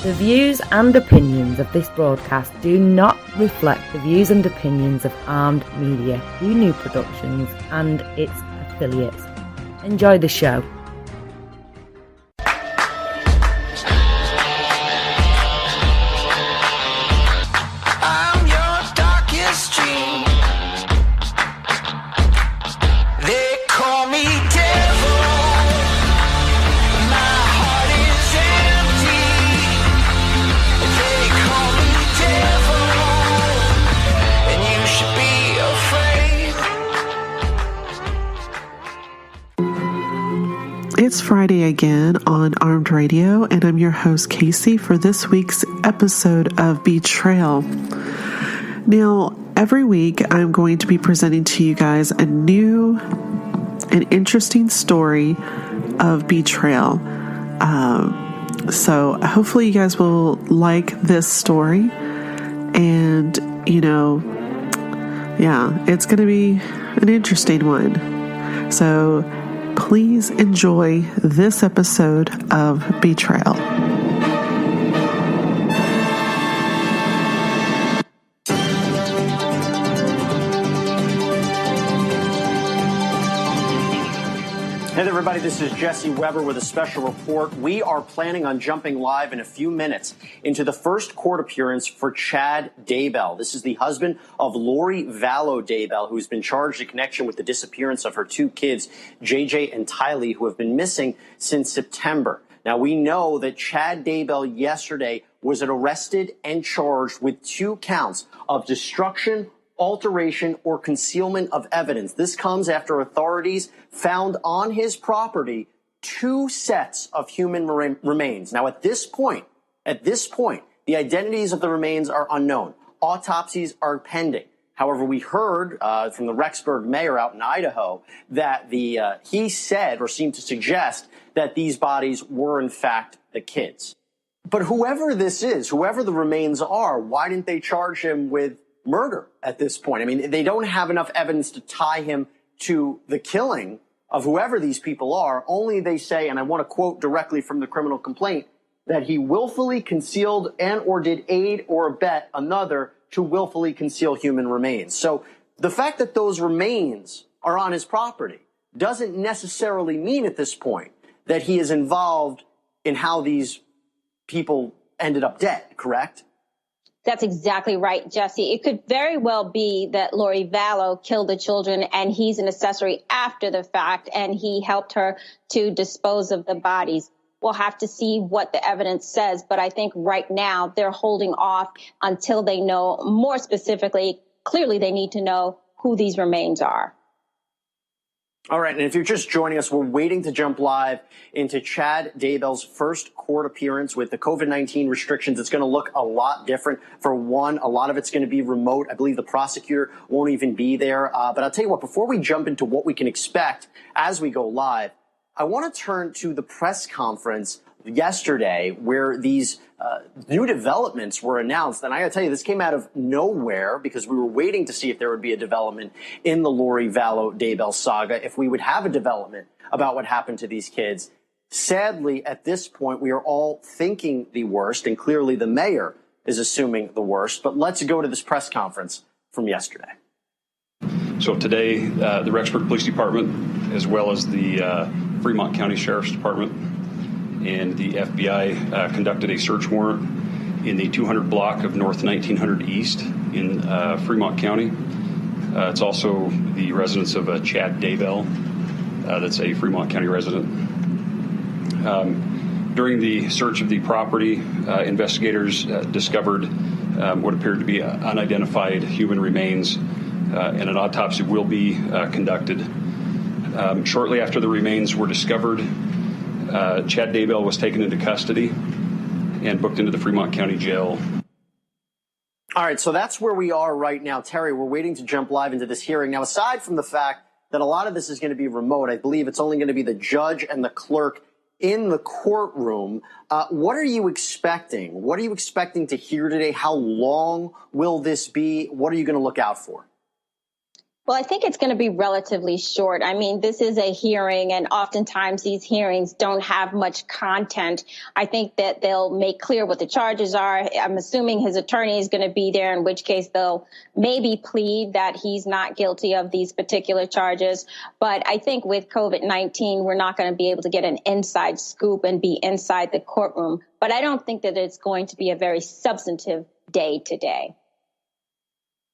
The views and opinions of this broadcast do not reflect the views and opinions of Armed Media, New Productions and its affiliates. Enjoy the show. I'm your darkest dream. They call me devil. My heart is empty. They call me devil, and you should be afraid. It's Friday again on Armed Radio, and I'm your host, Kasy, for this week's episode of Betrayal. Now, every week I'm going to be presenting to you guys a new and interesting story of betrayal. So hopefully you guys will like this story, and, it's going to be an interesting one. So please enjoy this episode of Betrayal. Hey there, everybody, this is Jesse Weber with a special report. We are planning on jumping live in a few minutes into the first court appearance for Chad Daybell. This is the husband of Lori Vallow Daybell, who's been charged in connection with the disappearance of her two kids, JJ and Tylee, who have been missing since September. Now, we know that Chad Daybell yesterday was arrested and charged with 2 counts of destruction, alteration, or concealment of evidence. This comes after authorities found on his property 2 sets of human remains. Now, at this point, the identities of the remains are unknown. Autopsies are pending. However, we heard from the Rexburg mayor out in Idaho that he said or seemed to suggest that these bodies were in fact the kids. But whoever this is, whoever the remains are, why didn't they charge him with murder at this point? I mean, they don't have enough evidence to tie him to the killing of whoever these people are. Only they say, and I want to quote directly from the criminal complaint, that he willfully concealed and or did aid or abet another to willfully conceal human remains. So the fact that those remains are on his property doesn't necessarily mean at this point that he is involved in how these people ended up dead, correct? That's exactly right, Jesse. It could very well be that Lori Vallow killed the children and he's an accessory after the fact and he helped her to dispose of the bodies. We'll have to see what the evidence says, but I think right now they're holding off until they know more specifically. Clearly, they need to know who these remains are. All right, and if you're just joining us, we're waiting to jump live into Chad Daybell's first court appearance. With the COVID-19 restrictions, it's going to look a lot different. For one, a lot of it's going to be remote. I believe the prosecutor won't even be there. But I'll tell you what, before we jump into what we can expect as we go live, I want to turn to the press conference yesterday where these new developments were announced. And I got to tell you, this came out of nowhere because we were waiting to see if there would be a development in the Lori Vallow Daybell saga, if we would have a development about what happened to these kids. Sadly, at this point, we are all thinking the worst, and clearly the mayor is assuming the worst. But let's go to this press conference from yesterday. So today, the Rexburg Police Department, as well as the Fremont County Sheriff's Department and the FBI conducted a search warrant in the 200 block of North 1900 East in Fremont County. It's also the residence of Chad Daybell, that's a Fremont County resident. During the search of the property, investigators discovered what appeared to be unidentified human remains, and an autopsy will be conducted. Shortly after the remains were discovered, Chad Daybell was taken into custody and booked into the Fremont County Jail. All right, so that's where we are right now. Terry, we're waiting to jump live into this hearing. Now, aside from the fact that a lot of this is going to be remote, I believe it's only going to be the judge and the clerk in the courtroom. What are you expecting? What are you expecting to hear today? How long will this be? What are you going to look out for? Well, I think it's going to be relatively short. I mean, this is a hearing, and oftentimes these hearings don't have much content. I think that they'll make clear what the charges are. I'm assuming his attorney is going to be there, in which case they'll maybe plead that he's not guilty of these particular charges. But I think with COVID-19, we're not going to be able to get an inside scoop and be inside the courtroom. But I don't think that it's going to be a very substantive day today.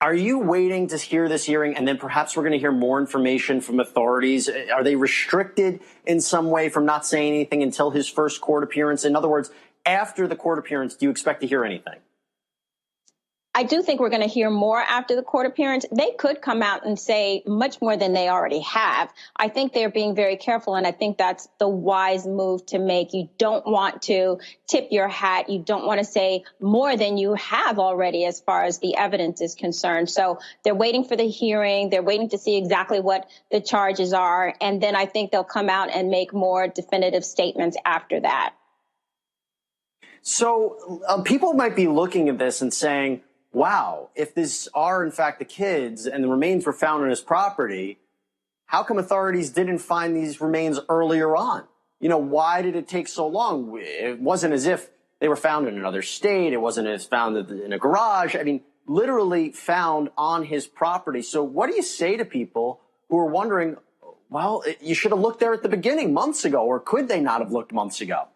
Are you waiting to hear this hearing, and then perhaps we're going to hear more information from authorities? Are they restricted in some way from not saying anything until his first court appearance? In other words, after the court appearance, do you expect to hear anything? I do think we're going to hear more after the court appearance. They could come out and say much more than they already have. I think they're being very careful, and I think that's the wise move to make. You don't want to tip your hat. You don't want to say more than you have already as far as the evidence is concerned. So they're waiting for the hearing. They're waiting to see exactly what the charges are. And then I think they'll come out and make more definitive statements after that. So people might be looking at this and saying, wow, if these are in fact the kids and the remains were found on his property, how come authorities didn't find these remains earlier on? You know, why did it take so long? It wasn't as if they were found in another state. It wasn't as found in a garage. I mean, literally found on his property. So what do you say to people who are wondering, well, you should have looked there at the beginning months ago, or could they not have looked months ago?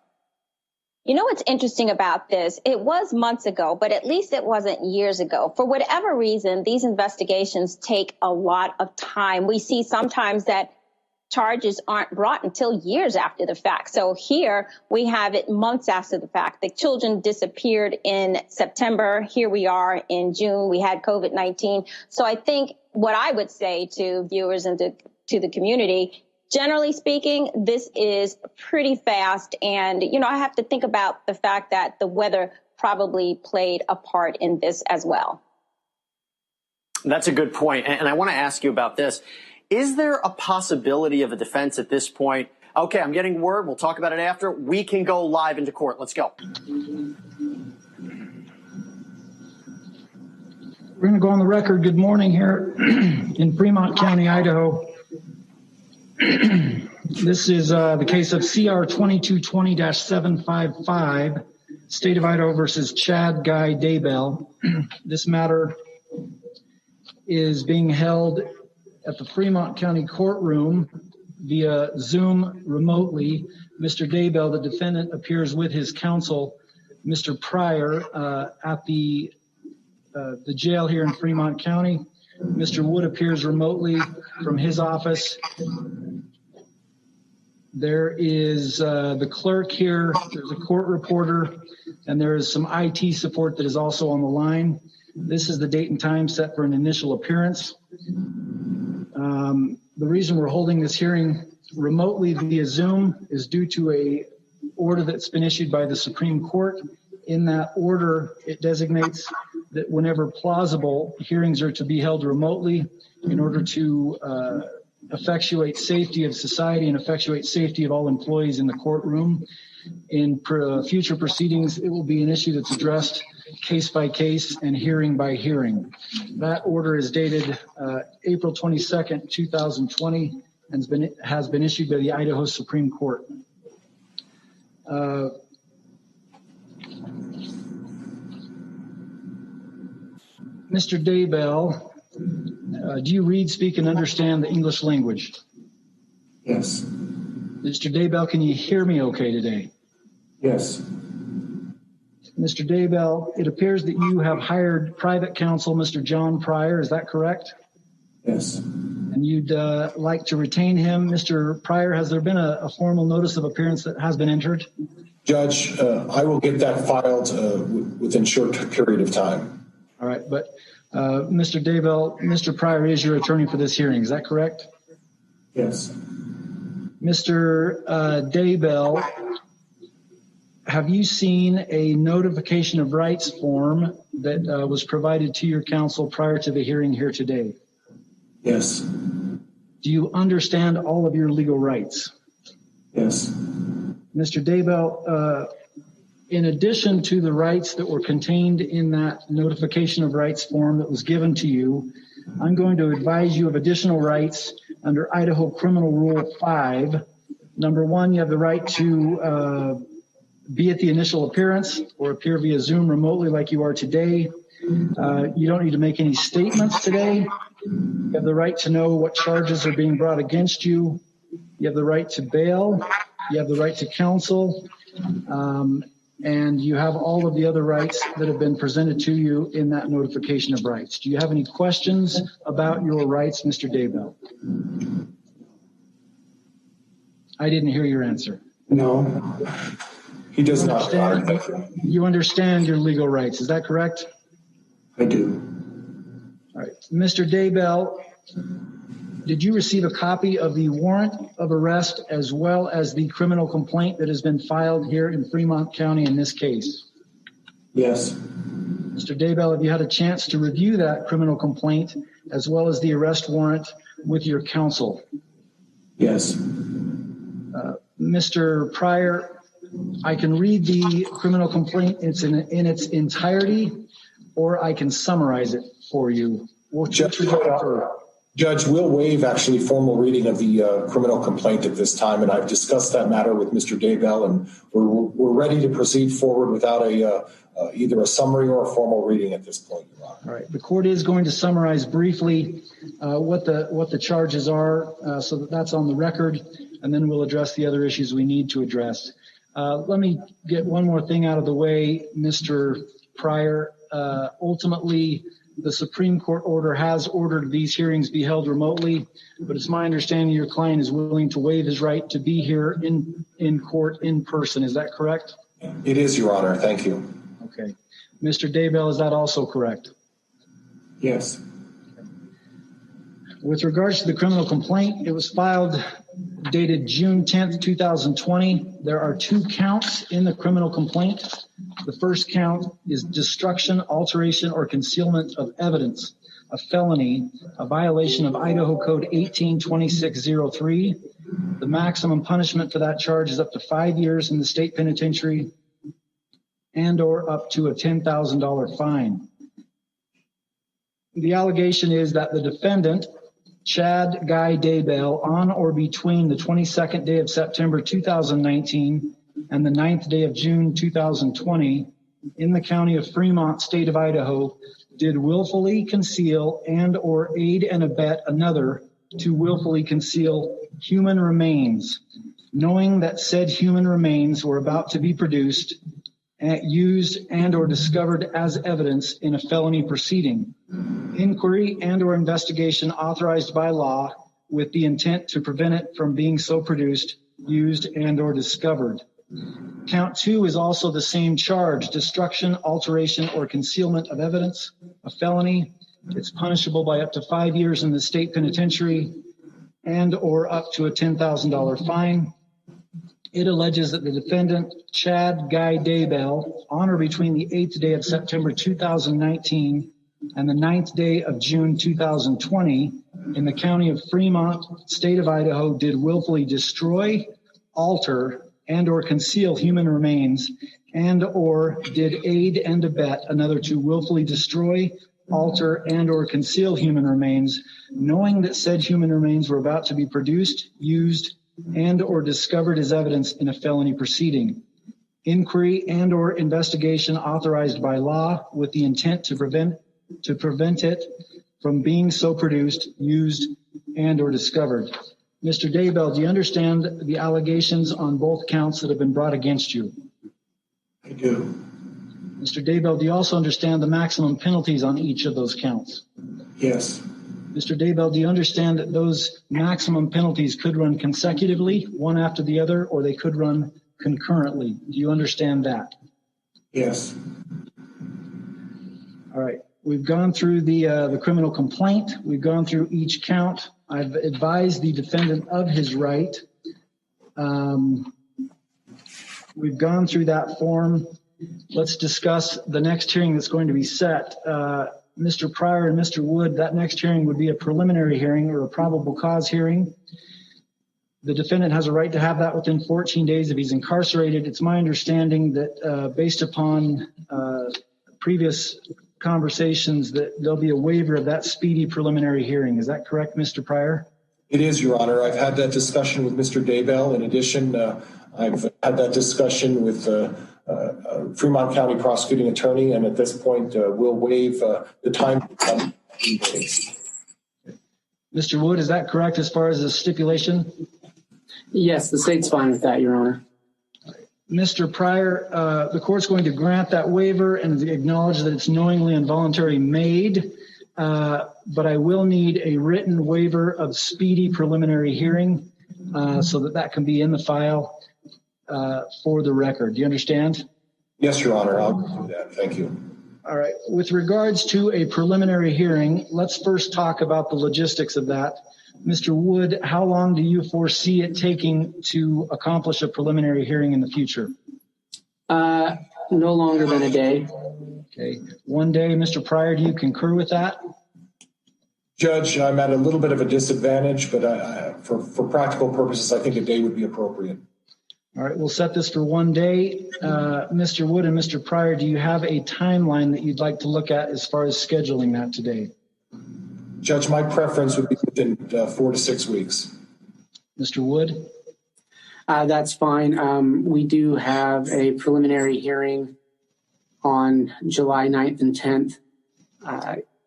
You know what's interesting about this? It was months ago, but at least it wasn't years ago. For whatever reason, these investigations take a lot of time. We see sometimes that charges aren't brought until years after the fact. So here we have it months after the fact. The children disappeared in September. Here we are in June. We had COVID-19. So I think what I would say to viewers and to the community, generally speaking, this is pretty fast. And, you know, I have to think about the fact that the weather probably played a part in this as well. That's a good point. And I want to ask you about this. Is there a possibility of a defense at this point? Okay, I'm getting word. We'll talk about it after. We can go live into court. Let's go. We're going to go on the record. Good morning here in Fremont County, Idaho. This is the case of CR 2220-755, State of Idaho versus Chad Guy Daybell. This matter is being held at the Fremont County courtroom via Zoom remotely. Mr. Daybell, the defendant, appears with his counsel, Mr. Pryor, at the jail here in Fremont County. Mr. Wood appears remotely from his office. There is the clerk here, there's a court reporter, and there is some IT support that is also on the line. This is the date and time set for an initial appearance. The reason we're holding this hearing remotely via Zoom is due to a order that's been issued by the Supreme Court. In that order, it designates that whenever plausible, hearings are to be held remotely in order to effectuate safety of society and effectuate safety of all employees in the courtroom. In future proceedings, it will be an issue that's addressed case by case and hearing by hearing. That order is dated April 22nd, 2020, and has been issued by the Idaho Supreme Court. Mr. Daybell, do you read, speak, and understand the English language? Yes. Mr. Daybell, can you hear me okay today? Yes. Mr. Daybell, it appears that you have hired private counsel, Mr. John Pryor. Is that correct? Yes. And you'd like to retain him. Mr. Pryor, has there been a formal notice of appearance that has been entered? Judge, I will get that filed within a short period of time. All right, but Mr. Daybell, Mr. Pryor is your attorney for this hearing. Is that correct? Yes. Mr. Daybell, have you seen a notification of rights form that was provided to your counsel prior to the hearing here today? Yes. Do you understand all of your legal rights? Yes. Mr. Daybell, in addition to the rights that were contained in that notification of rights form that was given to you, I'm going to advise you of additional rights under Idaho Criminal Rule 5. Number 1, you have the right to be at the initial appearance or appear via Zoom remotely like you are today. You don't need to make any statements today. You have the right to know what charges are being brought against you. You have the right to bail. You have the right to counsel. And you have all of the other rights that have been presented to you in that notification of rights. Do you have any questions about your rights, Mr. Daybell? I didn't hear your answer. No, he does not. You understand your legal rights, is that correct? I do. All right. Mr. Daybell, did you receive a copy of the warrant of arrest as well as the criminal complaint that has been filed here in Fremont County in this case? Yes. Mr. Daybell, have you had a chance to review that criminal complaint as well as the arrest warrant with your counsel? Yes. Mr. Pryor, I can read the criminal complaint in its entirety, or I can summarize it for you. Judge, we'll waive actually formal reading of the criminal complaint at this time, and I've discussed that matter with Mr. Daybell, and we're ready to proceed forward without either a summary or a formal reading at this point, Your Honor. All right. The court is going to summarize briefly what the charges are, so that that's on the record, and then we'll address the other issues we need to address. Let me get one more thing out of the way, Mr. Pryor. Ultimately, the Supreme Court order has ordered these hearings be held remotely, but it's my understanding your client is willing to waive his right to be here in court in person. Is that correct? It is, Your Honor. Thank you. Okay. Mr. Daybell, is that also correct? Yes. With regards to the criminal complaint, it was filed dated June 10th, 2020. There are 2 counts in the criminal complaint. The first count is destruction, alteration, or concealment of evidence, a felony, a violation of Idaho Code 182603. The maximum punishment for that charge is up to 5 years in the state penitentiary and or up to a $10,000 fine. The allegation is that the defendant, Chad Guy Daybell, on or between the 22nd day of September 2019 and the 9th day of June 2020 in the county of Fremont, state of Idaho, did willfully conceal and or aid and abet another to willfully conceal human remains, knowing that said human remains were about to be produced, used, and or discovered as evidence in a felony proceeding, inquiry and or investigation authorized by law with the intent to prevent it from being so produced, used, and or discovered. Count 2 is also the same charge, destruction, alteration, or concealment of evidence, a felony. It's punishable by up to 5 years in the state penitentiary and or up to a $10,000 fine. It alleges that the defendant, Chad Guy Daybell, on or between the 8th day of September 2019 and the 9th day of June 2020 in the county of Fremont, state of Idaho, did willfully destroy, alter, and or conceal human remains and or did aid and abet another to willfully destroy, alter, and or conceal human remains, knowing that said human remains were about to be produced, used, and or discovered as evidence in a felony proceeding. Inquiry and or investigation authorized by law with the intent to prevent it from being so produced, used, and or discovered. Mr. Daybell, do you understand the allegations on both counts that have been brought against you? I do. Mr. Daybell, do you also understand the maximum penalties on each of those counts? Yes. Mr. Daybell, do you understand that those maximum penalties could run consecutively, one after the other, or they could run concurrently? Do you understand that? Yes. All right. We've gone through the criminal complaint. We've gone through each count. I've advised the defendant of his right. We've gone through that form. Let's discuss the next hearing that's going to be set. Mr. Pryor and Mr. Wood, that next hearing would be a preliminary hearing or a probable cause hearing. The defendant has a right to have that within 14 days if he's incarcerated. It's my understanding that based upon previous conversations that there'll be a waiver of that speedy preliminary hearing. Is that correct, Mr. Pryor? It is, Your Honor. I've had that discussion with Mr. Daybell. In addition, I've had that discussion with Fremont County prosecuting attorney, and at this point, we'll waive the time. Mr. Wood, is that correct as far as the stipulation? Yes, the state's fine with that, Your Honor. Mr. Pryor, the court's going to grant that waiver and acknowledge that it's knowingly and voluntarily made, but I will need a written waiver of speedy preliminary hearing so that can be in the file for the record. Do you understand? Yes, Your Honor. I'll do that. Thank you. All right. With regards to a preliminary hearing, let's first talk about the logistics of that. Mr. Wood, how long do you foresee it taking to accomplish a preliminary hearing in the future? No longer than a day. Okay. 1 day. Mr. Pryor, do you concur with that? Judge, I'm at a little bit of a disadvantage, but for practical purposes, I think a day would be appropriate. All right. We'll set this for 1 day. Mr. Wood and Mr. Pryor, do you have a timeline that you'd like to look at as far as scheduling that today? Judge, my preference would be within 4 to 6 weeks. Mr. Wood? That's fine. We do have a preliminary hearing on July 9th and 10th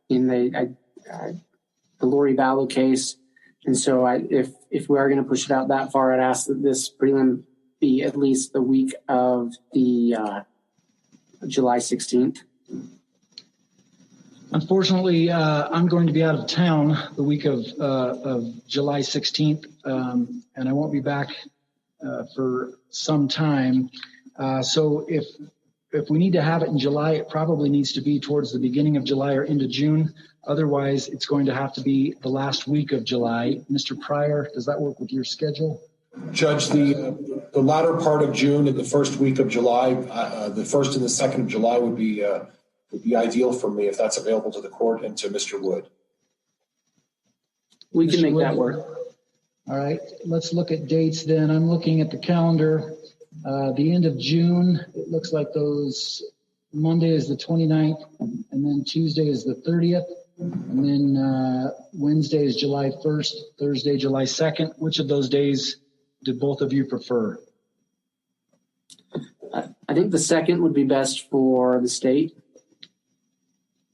in the Lori Vallow case. And so if we are going to push it out that far, I'd ask that this prelim be at least the week of the July 16th. Unfortunately, I'm going to be out of town the week of July 16th, and I won't be back for some time. So if we need to have it in July, it probably needs to be towards the beginning of July or into June. Otherwise, it's going to have to be the last week of July. Mr. Pryor, does that work with your schedule? Judge, the latter part of June and the first week of July, the 1st and the 2nd of July would be ideal for me if that's available to the court and to Mr. Wood. We can make Wood, that work. All right, let's look at dates then. I'm looking at the calendar. The end of June, it looks like those Monday is the 29th, and then Tuesday is the 30th, and then Wednesday is July 1st, Thursday, July 2nd. Which of those days do both of you prefer? I think the 2nd would be best for the state.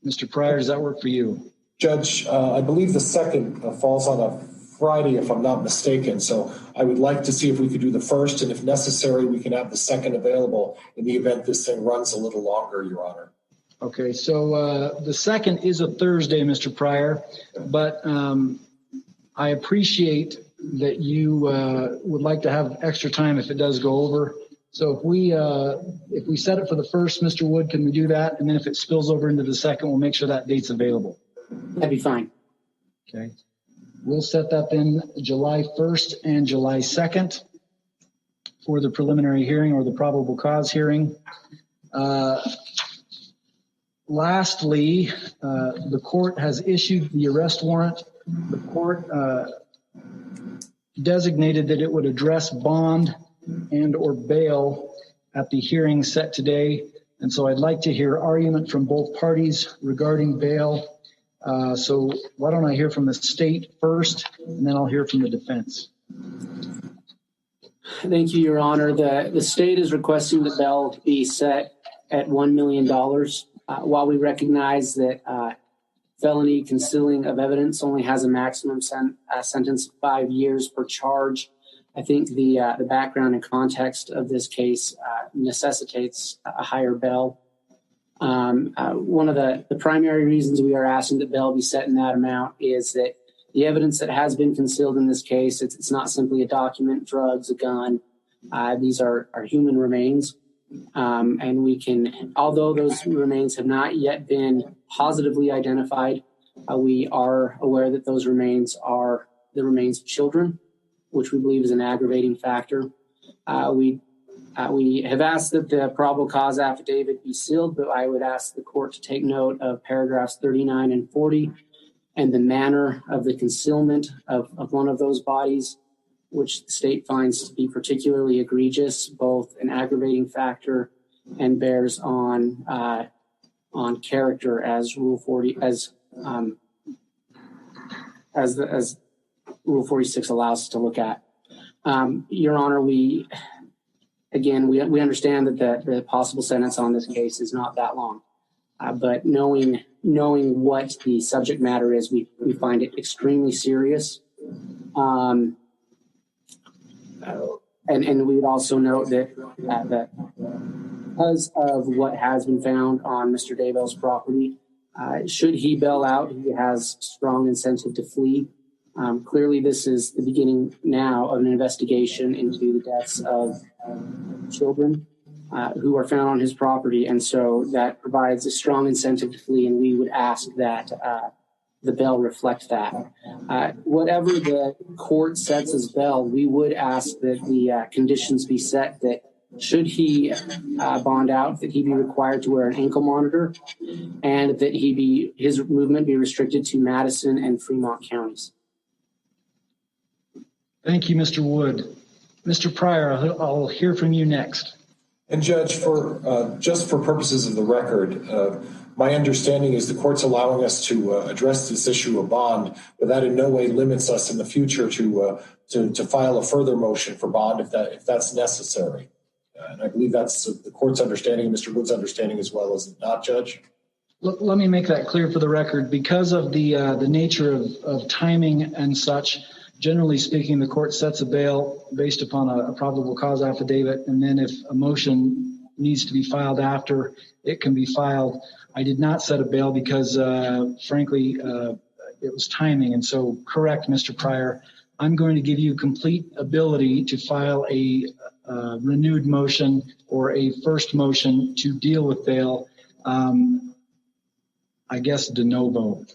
Mr. Pryor, does that work for you? Judge, I believe the 2nd falls on a Friday, if I'm not mistaken. So I would like to see if we could do the 1st, and if necessary, we can have the 2nd available in the event this thing runs a little longer, Your Honor. Okay, so the 2nd is a Thursday, Mr. Pryor, but I appreciate that you would like to have extra time if it does go over. So if we set it for the 1st, Mr. Wood, can we do that? And then if it spills over into the 2nd, we'll make sure that date's available. That'd be fine. Okay. We'll set that then July 1st and July 2nd for the preliminary hearing or the probable cause hearing. Lastly, the court has issued the arrest warrant. The court designated that it would address bond and or bail at the hearing set today. And so I'd like to hear argument from both parties regarding bail. So why don't I hear from the state first, and then I'll hear from the defense. Thank you, Your Honor. The state is requesting that bail be set at $1 million. While we recognize that felony concealing of evidence only has a maximum sentence of 5 years per charge, I think the background and context of this case necessitates a higher bail. One of the primary reasons we are asking that bail be set in that amount is that the evidence that has been concealed in this case, it's not simply a document, drugs, a gun. These are human remains. And we can, although those remains have not yet been positively identified, we are aware that those remains are the remains of children, which we believe is an aggravating factor. We have asked that the probable cause affidavit be sealed, but I would ask the court to take note of paragraphs 39 and 40 and the manner of the concealment of one of those bodies, which the state finds to be particularly egregious, both an aggravating factor and bears on on character as Rule 40 as Rule 46 allows us to look at. Your Honor, we understand that the possible sentence on this case is not that long, but knowing what the subject matter is, we find it extremely serious. And we would also note that because of what has been found on Mr. Daybell's property, should he bail out, he has strong incentive to flee. Clearly, this is the beginning now of an investigation into the deaths of children who are found on his property, and so that provides a strong incentive to flee, and we would ask that the bail reflect that. Whatever the court sets as bail, we would ask that the conditions be set that should he bond out, that he be required to wear an ankle monitor, and that his movement be restricted to Madison and Fremont counties. Thank you, Mr. Wood. Mr. Pryor, I'll hear from you next. And Judge, just for purposes of the record, my understanding is the court's allowing us to address this issue of bond, but that in no way limits us in the future to file a further motion for bond if that's necessary. And I believe that's the court's understanding and Mr. Wood's understanding as well, is it not, Judge? Let me make that clear for the record. Because of the nature of timing and such, generally speaking, the court sets a bail based upon a probable cause affidavit, and then if a motion needs to be filed after, it can be filed. I did not set a bail because, frankly, it was timing. And so, correct, Mr. Pryor, I'm going to give you complete ability to file a renewed motion or a first motion to deal with bail, I guess de novo.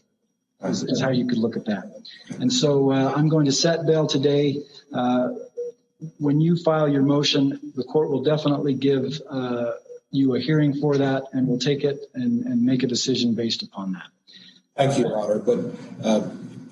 Is how you could look at that. And so I'm going to set bail today. When you file your motion, the court will definitely give you a hearing for that, and we'll take it and make a decision based upon that. Thank you, Your Honor. But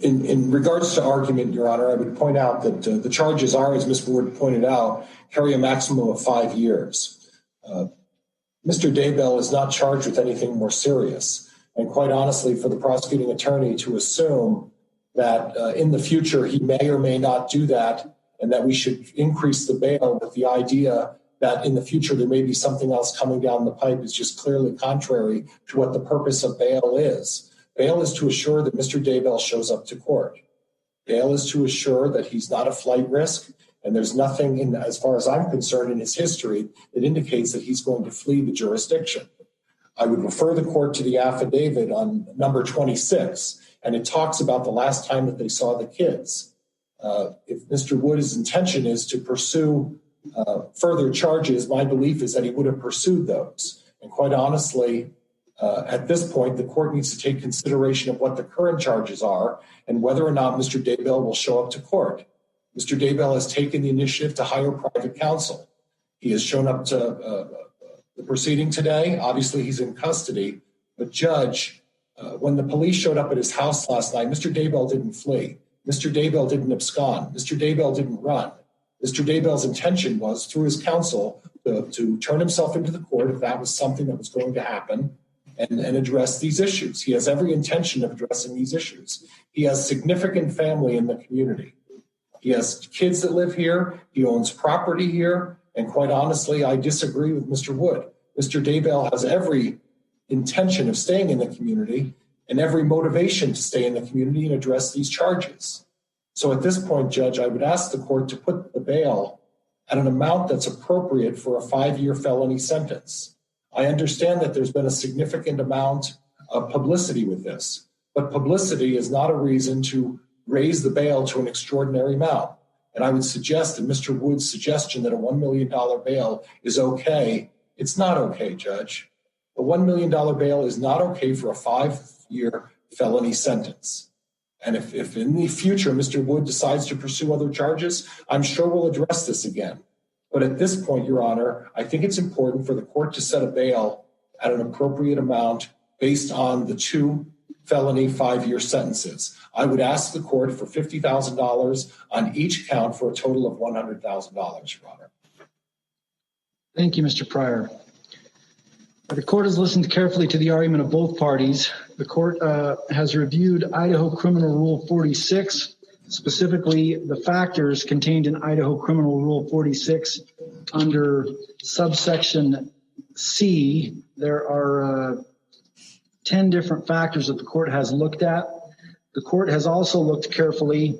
in regards to argument, Your Honor, I would point out that the charges are, as Ms. Ward pointed out, carry a maximum of 5 years. Mr. Daybell is not charged with anything more serious. And quite honestly, for the prosecuting attorney to assume that in the future he may or may not do that, and that we should increase the bail with the idea that in the future there may be something else coming down the pipe is just clearly contrary to what the purpose of bail is. Bail is to assure that Mr. Daybell shows up to court. Bail is to assure that he's not a flight risk, and there's nothing, as far as I'm concerned, in his history that indicates that he's going to flee the jurisdiction. I would refer the court to the affidavit on number 26, and it talks about the last time that they saw the kids. If Mr. Wood's intention is to pursue further charges, my belief is that he would have pursued those. And quite honestly, at this point, the court needs to take consideration of what the current charges are and whether or not Mr. Daybell will show up to court. Mr. Daybell has taken the initiative to hire private counsel. He has shown up to the proceeding today. Obviously, he's in custody. But Judge, when the police showed up at his house last night, Mr. Daybell didn't flee. Mr. Daybell didn't abscond. Mr. Daybell didn't run. Mr. Daybell's intention was, through his counsel, to turn himself into the court if that was something that was going to happen and address these issues. He has every intention of addressing these issues. He has significant family in the community. He has kids that live here. He owns property here. And quite honestly, I disagree with Mr. Wood. Mr. Daybell has every intention of staying in the community and every motivation to stay in the community and address these charges. So at this point, Judge, I would ask the court to put the bail at an amount that's appropriate for a 5-year felony sentence. I understand that there's been a significant amount of publicity with this, but publicity is not a reason to raise the bail to an extraordinary amount. And I would suggest that Mr. Wood's suggestion that a $1 million bail is okay. It's not okay, Judge. A $1 million bail is not okay for a 5-year felony sentence. And if in the future Mr. Wood decides to pursue other charges, I'm sure we'll address this again. But at this point, Your Honor, I think it's important for the court to set a bail at an appropriate amount based on the 2 felony 5-year sentences. I would ask the court for $50,000 on each count for a total of $100,000, Your Honor. Thank you, Mr. Pryor. The court has listened carefully to the argument of both parties. The court has reviewed Idaho Criminal Rule 46, specifically the factors contained in Idaho Criminal Rule 46 under subsection C. There are 10 different factors that the court has looked at. The court has also looked carefully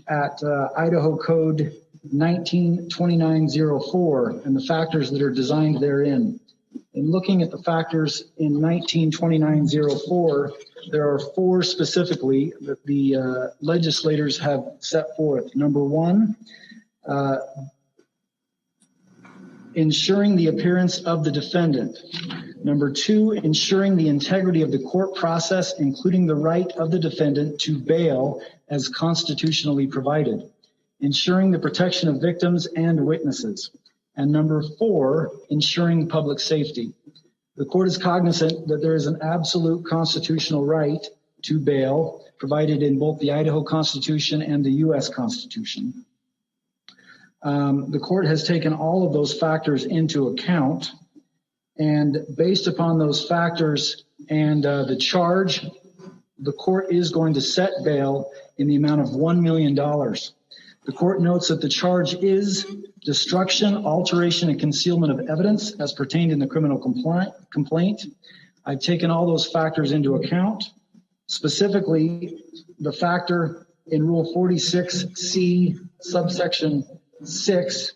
at Idaho Code 192904 and the factors that are designed therein. In looking at the factors in 192904, there are 4 specifically that the legislators have set forth. Number 1, ensuring the appearance of the defendant. Number 2, ensuring the integrity of the court process, including the right of the defendant to bail as constitutionally provided. Ensuring the protection of victims and witnesses. And number 4, ensuring public safety. The court is cognizant that there is an absolute constitutional right to bail provided in both the Idaho Constitution and the U.S. Constitution. The court has taken all of those factors into account, and based upon those factors and the charge, the court is going to set bail in the amount of $1 million. The court notes that the charge is destruction, alteration, and concealment of evidence as pertained in the criminal complaint. I've taken all those factors into account. Specifically, the factor in Rule 46C, subsection 6,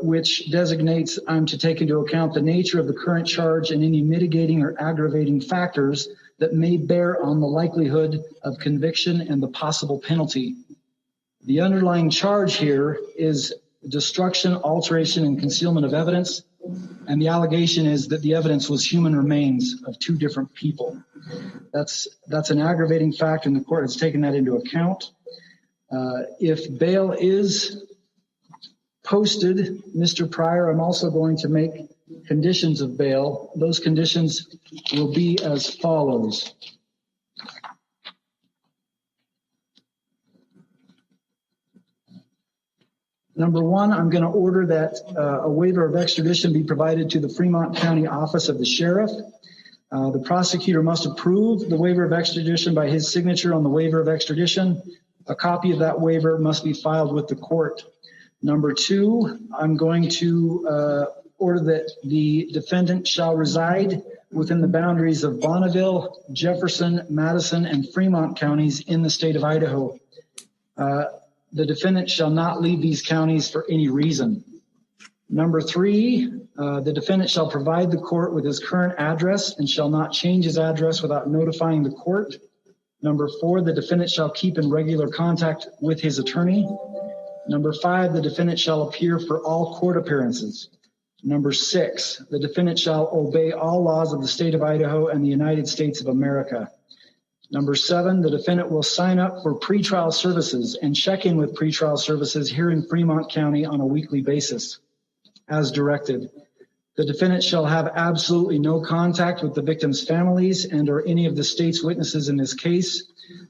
which designates I'm to take into account the nature of the current charge and any mitigating or aggravating factors that may bear on the likelihood of conviction and the possible penalty. The underlying charge here is destruction, alteration, and concealment of evidence, and the allegation is that the evidence was human remains of 2 different people. That's an aggravating factor, and the court has taken that into account. If bail is posted, Mr. Pryor, I'm also going to make conditions of bail. Those conditions will be as follows. Number 1, I'm going to order that a waiver of extradition be provided to the Fremont County Office of the Sheriff. The prosecutor must approve the waiver of extradition by his signature on the waiver of extradition. A copy of that waiver must be filed with the court. Number 2, I'm going to order that the defendant shall reside within the boundaries of Bonneville, Jefferson, Madison, and Fremont counties in the state of Idaho. The defendant shall not leave these counties for any reason. Number 3, the defendant shall provide the court with his current address and shall not change his address without notifying the court. Number 4, the defendant shall keep in regular contact with his attorney. Number 5, the defendant shall appear for all court appearances. Number 6, the defendant shall obey all laws of the state of Idaho and the United States of America. Number 7, the defendant will sign up for pretrial services and check in with pretrial services here in Fremont County on a weekly basis, as directed. The defendant shall have absolutely no contact with the victim's families and or any of the state's witnesses in this case.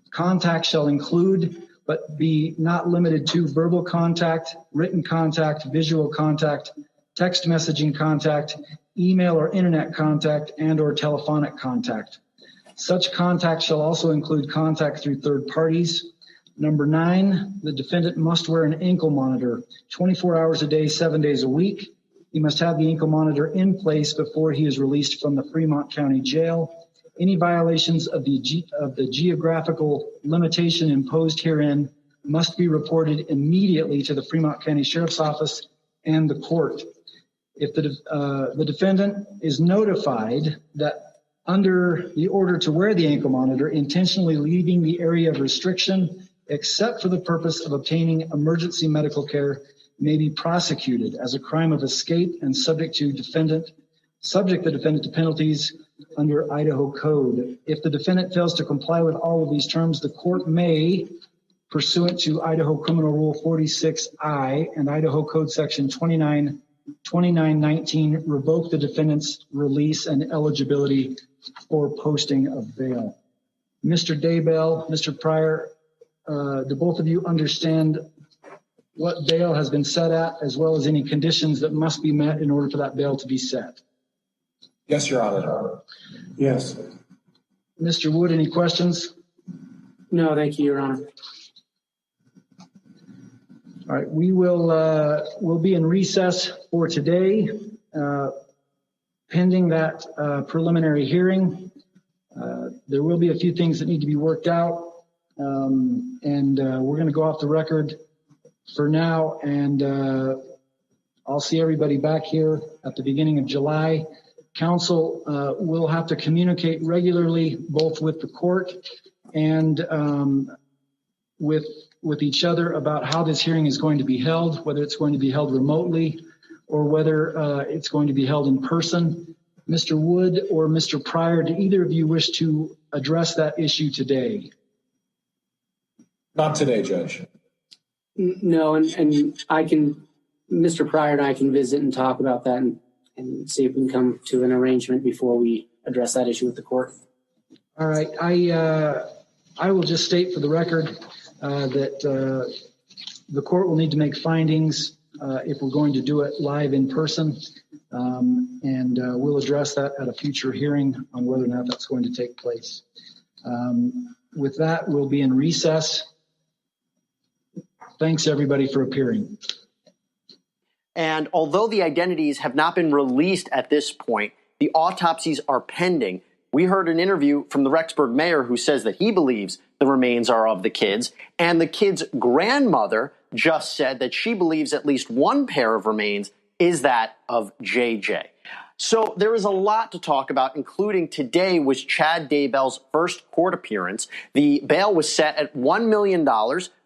Contact shall include, but be not limited to, verbal contact, written contact, visual contact, text messaging contact, email or internet contact, and or telephonic contact. Such contact shall also include contact through third parties. Number 9, the defendant must wear an ankle monitor 24 hours a day, 7 days a week. He must have the ankle monitor in place before he is released from the Fremont County Jail. Any violations of the geographical limitation imposed herein must be reported immediately to the Fremont County Sheriff's Office and the court. If the defendant is notified that under the order to wear the ankle monitor, intentionally leaving the area of restriction, except for the purpose of obtaining emergency medical care, may be prosecuted as a crime of escape and subject the defendant to penalties under Idaho Code. If the defendant fails to comply with all of these terms, the court may, pursuant to Idaho Criminal Rule 46I and Idaho Code Section 2919, revoke the defendant's release and eligibility for posting of bail. Mr. Daybell, Mr. Pryor, do both of you understand what bail has been set at, as well as any conditions that must be met in order for that bail to be set? Yes, Your Honor. Yes. Mr. Wood, any questions? No, thank you, Your Honor. All right, we'll be in recess for today, pending that preliminary hearing. There will be a few things that need to be worked out, and we're going to go off the record for now, and I'll see everybody back here at the beginning of July. Council will have to communicate regularly, both with the court and with each other, about how this hearing is going to be held, whether it's going to be held remotely or whether it's going to be held in person. Mr. Wood or Mr. Pryor, do either of you wish to address that issue today? Not today, Judge. No, and I can, Mr. Pryor and I can visit and talk about that and see if we can come to an arrangement before we address that issue with the court. All right, I will just state for the record that the court will need to make findings if we're going to do it live in person, and we'll address that at a future hearing on whether or not that's going to take place. With that, we'll be in recess. Thanks, everybody, for appearing. And although the identities have not been released at this point, the autopsies are pending. We heard an interview from the Rexburg mayor who says that he believes the remains are of the kids, and the kids' grandmother just said that she believes at least one pair of remains is that of JJ. So there is a lot to talk about, including today was Chad Daybell's first court appearance. The bail was set at $1 million.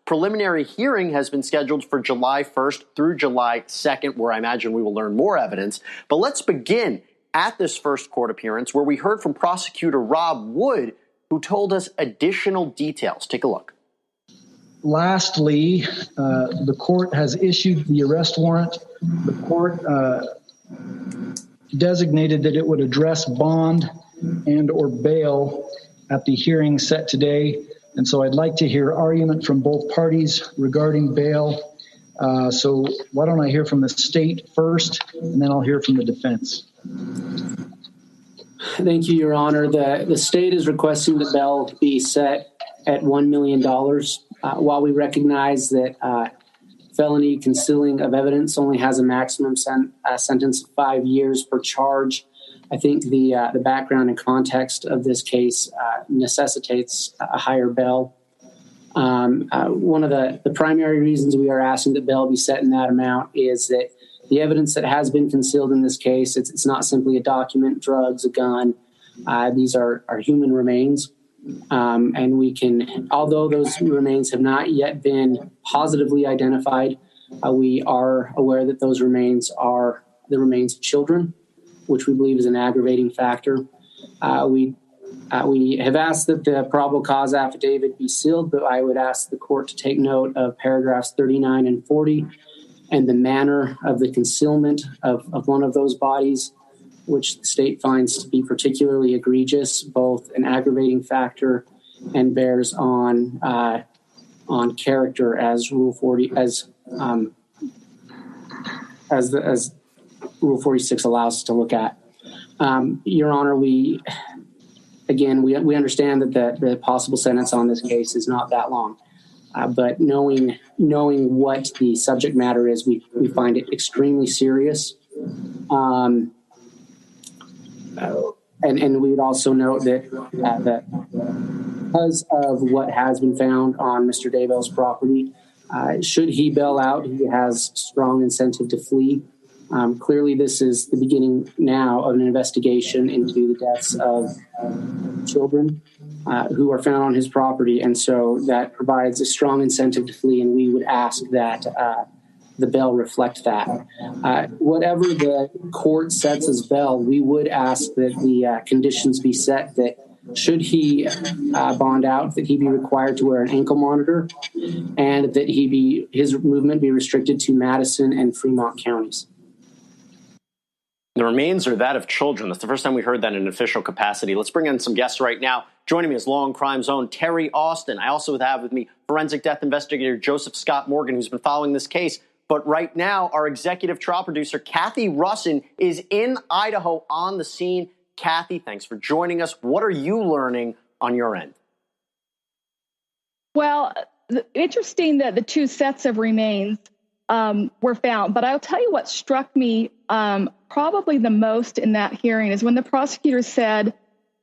Preliminary hearing has been scheduled for July 1st through July 2nd, where I imagine we will learn more evidence. But let's begin at this first court appearance, where we heard from prosecutor Rob Wood, who told us additional details. Take a look. Lastly, the court has issued the arrest warrant. The court designated that it would address bond and or bail at the hearing set today. And so I'd like to hear argument from both parties regarding bail. So why don't I hear from the state first, and then I'll hear from the defense. Thank you, Your Honor. The state is requesting the bail be set at $1 million. While we recognize that felony concealing of evidence only has a maximum sentence of 5 years per charge, I think the background and context of this case necessitates a higher bail. One of the primary reasons we are asking that bail be set in that amount is that the evidence that has been concealed in this case, it's not simply a document, drugs, a gun. These are human remains. And we can, although those remains have not yet been positively identified, we are aware that those remains are the remains of children, which we believe is an aggravating factor. We have asked that the probable cause affidavit be sealed, but I would ask the court to take note of paragraphs 39 and 40 and the manner of the concealment of one of those bodies, which the state finds to be particularly egregious, both an aggravating factor and bears on character, as Rule 40 as Rule 46 allows us to look at. Your Honor, we understand that the possible sentence on this case is not that long, but knowing what the subject matter is, we find it extremely serious. And we would also note that because of what has been found on Mr. Daybell's property, should he bail out, he has strong incentive to flee. Clearly, this is the beginning now of an investigation into the deaths of children who are found on his property, and so that provides a strong incentive to flee, and we would ask that the bail reflect that. Whatever the court sets as bail, we would ask that the conditions be set that should he bond out, that he be required to wear an ankle monitor, and that his movement be restricted to Madison and Fremont counties. The remains are that of children. That's the first time we heard that in an official capacity. Let's bring in some guests right now. Joining me is Law and Crime's own Terry Austin. I also have with me forensic death investigator Joseph Scott Morgan, who's been following this case. But right now, our executive trial producer, Kathy Russin, is in Idaho on the scene. Kasy, thanks for joining us. What are you learning on your end? Well, interesting that the two sets of remains were found. But I'll tell you what struck me probably the most in that hearing is when the prosecutor said,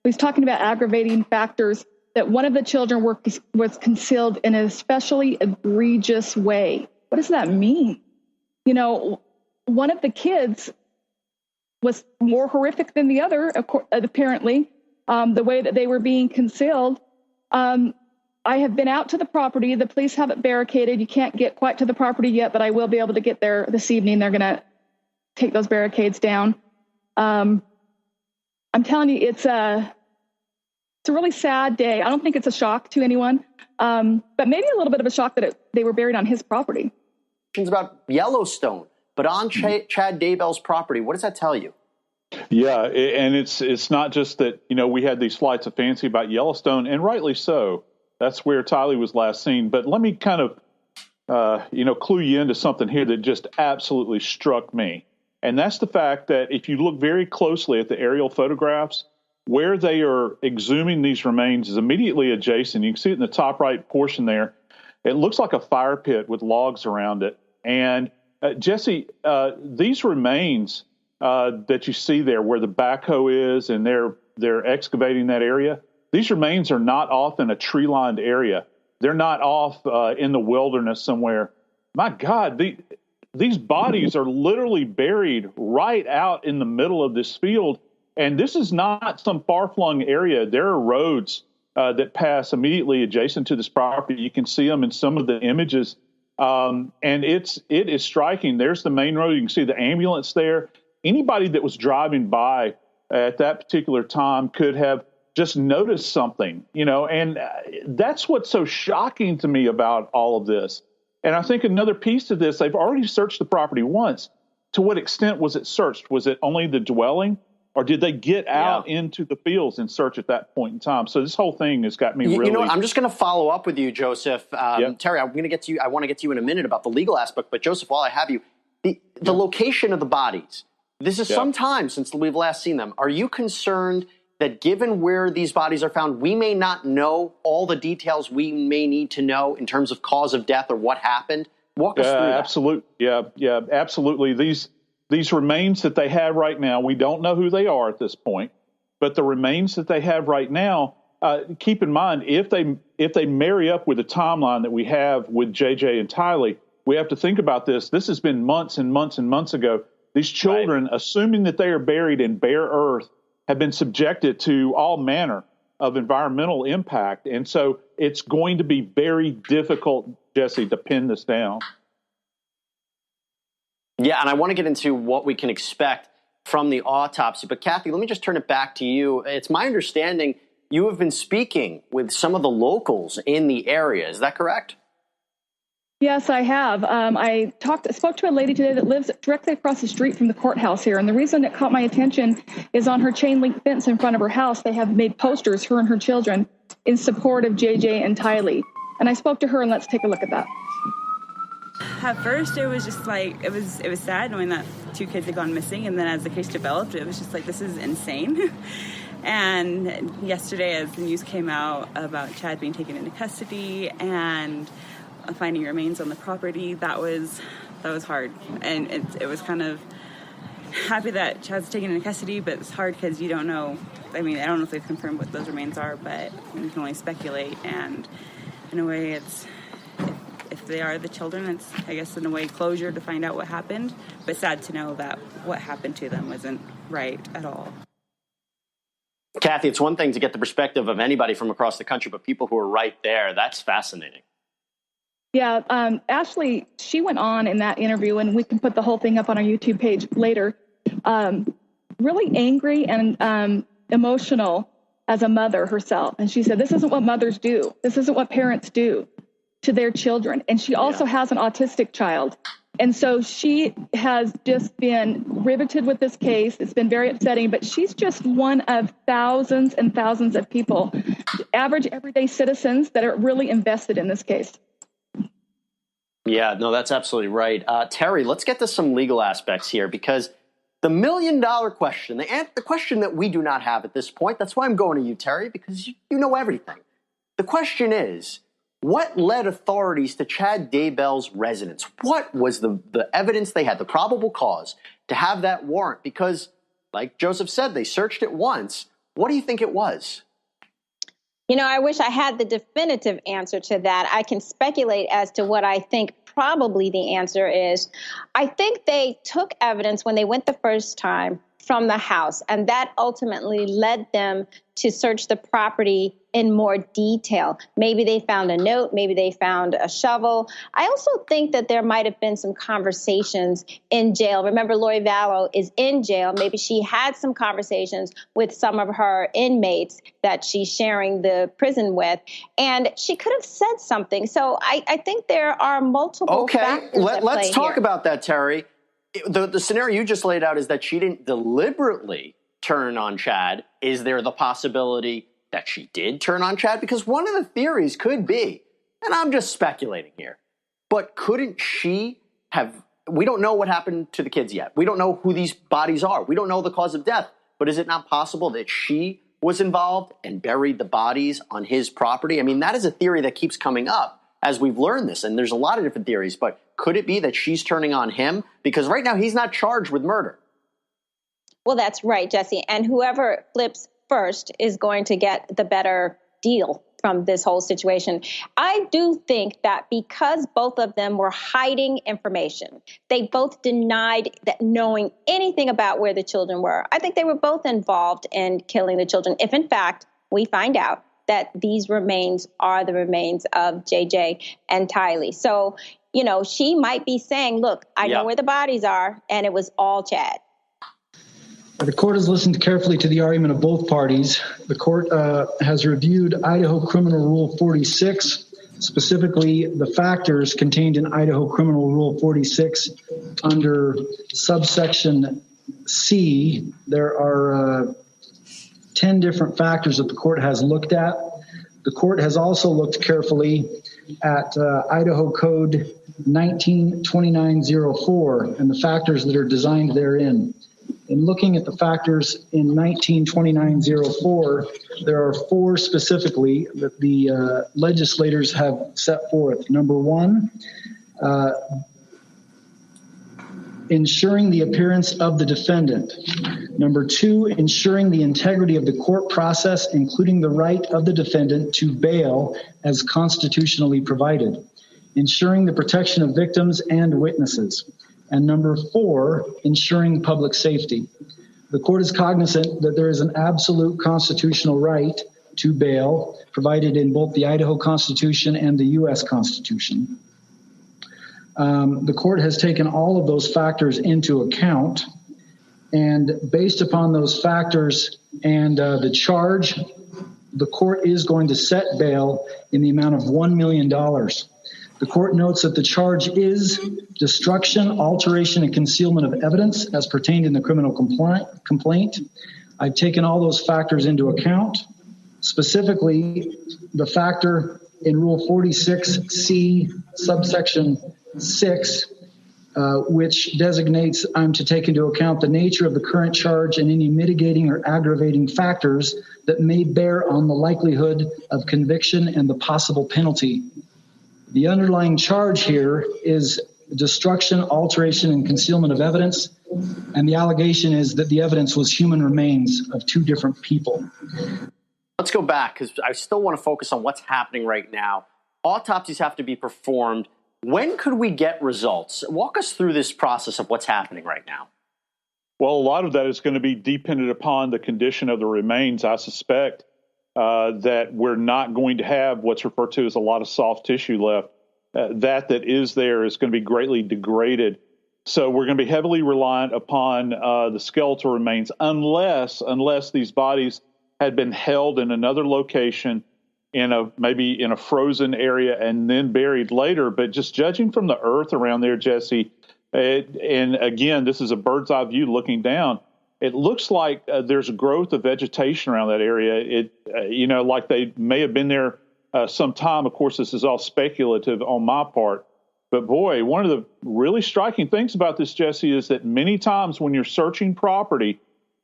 he was talking about aggravating factors, that one of the children was concealed in an especially egregious way. What does that mean? You know, one of the kids was more horrific than the other, apparently, the way that they were being concealed. I have been out to the property. The police have it barricaded. You can't get quite to the property yet, but I will be able to get there this evening. They're going to take those barricades down. I'm telling you, it's a really sad day. I don't think it's a shock to anyone, but maybe a little bit of a shock that they were buried on his property. It's about Yellowstone, but on Chad Daybell's property. What does that tell you? Yeah, and it's not just that, you know, we had these flights of fancy about Yellowstone, and rightly so. That's where Tylee was last seen. But let me kind of, clue you into something here that just absolutely struck me. And that's the fact that if you look very closely at the aerial photographs, where they are exhuming these remains is immediately adjacent. You can see it in the top right portion there. It looks like a fire pit with logs around it. And Jesse, these remains that you see there where the backhoe is and they're excavating that area, these remains are not off in a tree-lined area. They're not off in the wilderness somewhere. My God, these bodies are literally buried right out in the middle of this field. And this is not some far-flung area. There are roads that pass immediately adjacent to this property. You can see them in some of the images. And it is striking. There's the main road. You can see the ambulance there. Anybody that was driving by at that particular time could have just noticed something, you know, and that's what's so shocking to me about all of this. And I think another piece to this, they've already searched the property once. To what extent was it searched? Was it only the dwelling, or did they get out into the fields and search at that point in time? So this whole thing has got me really... You know, I'm just going to follow up with you, Joseph. Terry, I want to get to you in a minute about the legal aspect, but Joseph, while I have you, the location of the bodies, this is some time since we've last seen them. Are you concerned that given where these bodies are found, we may not know all the details we may need to know in terms of cause of death or what happened? Walk us through that. Absolutely. These remains that they have right now, we don't know who they are at this point, but the remains that they have right now, keep in mind, if they marry up with the timeline that we have with JJ and Tylee, we have to think about this. This has been months and months and months ago. These children, assuming that they are buried in bare earth, have been subjected to all manner of environmental impact. And so it's going to be very difficult, Jesse, to pin this down. Yeah, and I want to get into what we can expect from the autopsy. But Kasy, let me just turn it back to you. It's my understanding you have been speaking with some of the locals in the area. Is that correct? Yes, I have. I spoke to a lady today that lives directly across the street from the courthouse here. And the reason it caught my attention is on her chain link fence in front of her house, they have made posters, her and her children, in support of JJ and Tylee. And I spoke to her, and let's take a look at that. At first, it was just like, it was sad knowing that two kids had gone missing. And then as the case developed, it was just like, this is insane. And yesterday, as the news came out about Chad being taken into custody and finding remains on the property, that was hard. And it was kind of happy that Chad's taken into custody, but it's hard because you don't know. I mean, I don't know if they've confirmed what those remains are, but we can only speculate. And in a way, if they are the children, it's, I guess, in a way, closure to find out what happened. But sad to know that what happened to them wasn't right at all. Kasy, it's one thing to get the perspective of anybody from across the country, but people who are right there, that's fascinating. Yeah, Ashley, she went on in that interview, and we can put the whole thing up on our YouTube page later, really angry and emotional as a mother herself. And she said, this isn't what mothers do. This isn't what parents do to their children. And she also has an autistic child. And so she has just been riveted with this case. It's been very upsetting, but she's just one of thousands and thousands of people, average everyday citizens that are really invested in this case. Yeah, no, that's absolutely right. Terry, let's get to some legal aspects here, because The $1 million question, the question that we do not have at this point. That's why I'm going to you, Terry, because you know everything. The question is, what led authorities to Chad Daybell's residence? What was the evidence they had, the probable cause to have that warrant? Because, like Joseph said, they searched it once. What do you think it was? You know, I wish I had the definitive answer to that. I can speculate as to what I think probably the answer is. I think they took evidence when they went the first time from the house, and that ultimately led them to search the property in more detail. Maybe they found a note, maybe they found a shovel. I also think that there might have been some conversations in jail. Remember, Lori Vallow is in jail. Maybe she had some conversations with some of her inmates that she's sharing the prison with, and she could have said something. So I think there are multiple factors at play let's talk here. about that, Terry. The scenario you just laid out is that she didn't deliberately turn on Chad. Is there the possibility that she did turn on Chad? Because one of the theories could be, and I'm just speculating here, but couldn't she have, we don't know what happened to the kids yet. We don't know who these bodies are. We don't know the cause of death. But is it not possible that she was involved and buried the bodies on his property? I mean, that is a theory that keeps coming up as we've learned this. And there's a lot of different theories. But could it be that she's turning on him? Because right now he's not charged with murder. Well, that's right, Jesse. And whoever flips first is going to get the better deal from this whole situation. I do think that because both of them were hiding information, they both denied that knowing anything about where the children were. I think they were both involved in killing the children. If in fact we find out that these remains are the remains of JJ and Tylee. So, you know, she might be saying, look, I know where the bodies are, and it was all Chad. The court has listened carefully to the argument of both parties. The court has reviewed Idaho Criminal Rule 46, specifically the factors contained in Idaho Criminal Rule 46 under subsection C. There are 10 different factors that the court has looked at. The court has also looked carefully at Idaho Code 192904 and the factors that are designed therein. In looking at the factors in 192904, there are 4 specifically that the legislators have set forth. Number 1, ensuring the appearance of the defendant. Number 2, ensuring the integrity of the court process, including the right of the defendant to bail as constitutionally provided. Ensuring the protection of victims and witnesses. And number 4, ensuring public safety. The court is cognizant that there is an absolute constitutional right to bail provided in both the Idaho Constitution and the U.S. Constitution. The court has taken all of those factors into account, and based upon those factors and the charge, the court is going to set bail in the amount of $1 million. The court notes that the charge is destruction, alteration, and concealment of evidence as pertained in the criminal complaint. I've taken all those factors into account, specifically the factor in Rule 46C, subsection 6, which designates I'm to take into account the nature of the current charge and any mitigating or aggravating factors that may bear on the likelihood of conviction and the possible penalty. The underlying charge here is destruction, alteration, and concealment of evidence, and the allegation is that the evidence was human remains of 2 different people. Let's go back, because I still want to focus on what's happening right now. Autopsies have to be performed. When could we get results? Walk us through this process of what's happening right now. Well, a lot of that is going to be dependent upon the condition of the remains. I suspect that we're not going to have what's referred to as a lot of soft tissue left. That is there is going to be greatly degraded. So we're going to be heavily reliant upon the skeletal remains unless these bodies had been held in another location maybe in a frozen area and then buried later. But just judging from the earth around there, Jesse, and again, this is a bird's eye view looking down, it looks like there's a growth of vegetation around that area. Like they may have been there some time. Of course, this is all speculative on my part. But boy, one of the really striking things about this, Jesse, is that many times when you're searching property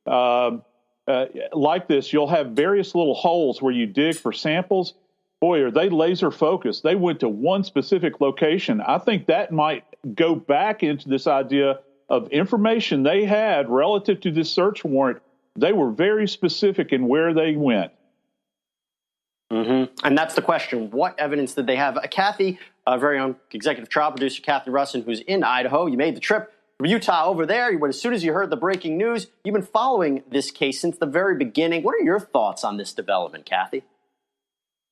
like this, you'll have various little holes where you dig for samples. Boy, are they laser focused. They went to one specific location. I think that might go back into this idea of information they had relative to this search warrant. They were very specific in where they went. Mm-hmm. And that's the question. What evidence did they have? Kathy, very own executive trial producer Kathy Russin, who's in Idaho. You made the trip from Utah over there. As soon as you heard the breaking news, you've been following this case since the very beginning. What are your thoughts on this development, Kathy?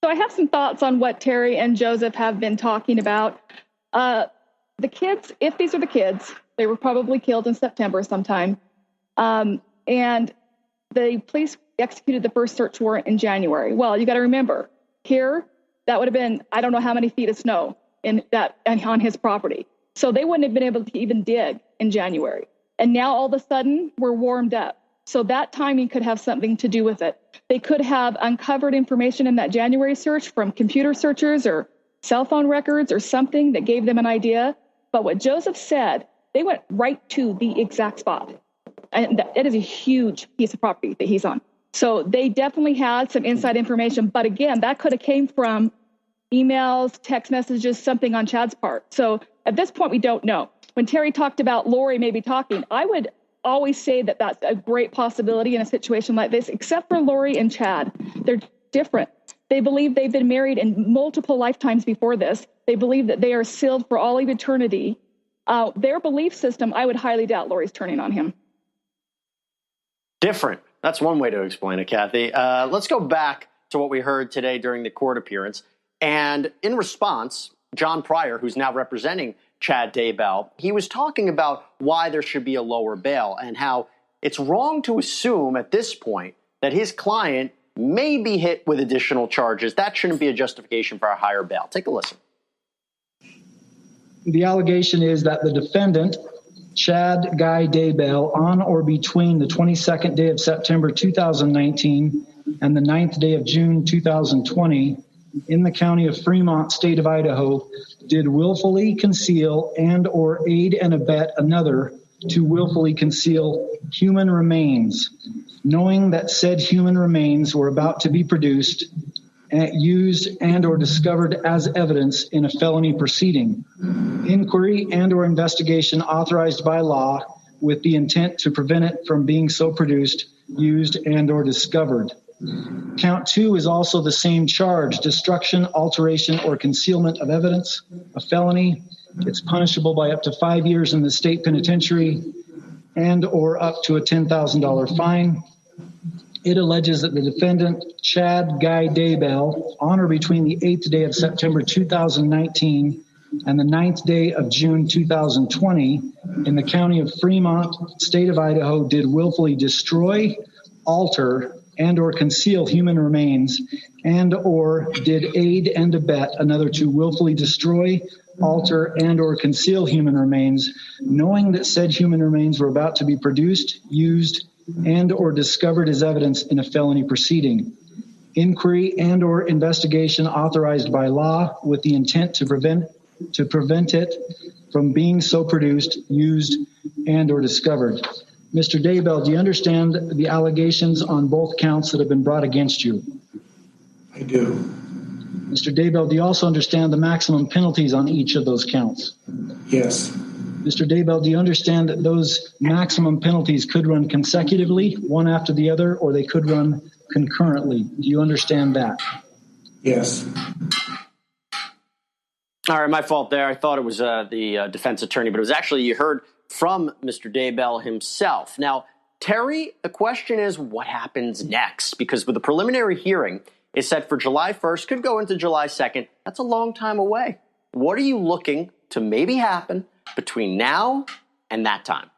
So I have some thoughts on what Terry and Joseph have been talking about. The kids, if these are the kids, they were probably killed in September sometime. And the police executed the first search warrant in January. Well, you got to remember, here, that would have been, I don't know how many feet of snow on his property. So they wouldn't have been able to even dig in January. And now all of a sudden, we're warmed up. So that timing could have something to do with it. They could have uncovered information in that January search from computer searchers or cell phone records or something that gave them an idea. But what Joseph said, they went right to the exact spot. And it is a huge piece of property that he's on. So they definitely had some inside information. But again, that could have came from emails, text messages, something on Chad's part. So at this point, we don't know. When Terry talked about Lori maybe talking, I would always say that that's a great possibility in a situation like this, except for Lori and Chad. They're different. They believe they've been married in multiple lifetimes before this. They believe that they are sealed for all of eternity. Their belief system, I would highly doubt Lori's turning on him. Different. That's one way to explain it, Kathy. Let's go back to what we heard today during the court appearance. And in response, John Pryor, who's now representing Chad Daybell, he was talking about why there should be a lower bail and how it's wrong to assume at this point that his client may be hit with additional charges. That shouldn't be a justification for a higher bail. Take a listen. The allegation is that the defendant, Chad Guy Daybell, on or between the 22nd day of September 2019 and the 9th day of June 2020, in the county of Fremont, state of Idaho, did willfully conceal and or aid and abet another to willfully conceal human remains, knowing that said human remains were about to be produced, used and or discovered as evidence in a felony proceeding, inquiry and or investigation authorized by law with the intent to prevent it from being so produced, used and or discovered. Count 2 is also the same charge, destruction, alteration, or concealment of evidence, a felony. It's punishable by up to 5 years in the state penitentiary and or up to a $10,000 fine. It alleges that the defendant, Chad Guy Daybell, on or between the 8th day of September 2019 and the 9th day of June 2020 in the county of Fremont, state of Idaho, did willfully destroy, alter, and or conceal human remains, and or did aid and abet another to willfully destroy, alter, and or conceal human remains, knowing that said human remains were about to be produced, used, and or discovered as evidence in a felony proceeding. Inquiry and or investigation authorized by law with the intent to prevent it from being so produced, used, and or discovered. Mr. Daybell, do you understand the allegations on both counts that have been brought against you? I do. Mr. Daybell, do you also understand the maximum penalties on each of those counts? Yes. Mr. Daybell, do you understand that those maximum penalties could run consecutively, one after the other, or they could run concurrently? Do you understand that? Yes. All right, my fault there. I thought it was the defense attorney, but it was actually, you heard from Mr. Daybell himself. Now, Terry, the question is what happens next? Because with the preliminary hearing is set for July 1st, could go into July 2nd. That's a long time away. What are you looking to maybe happen between now and that time?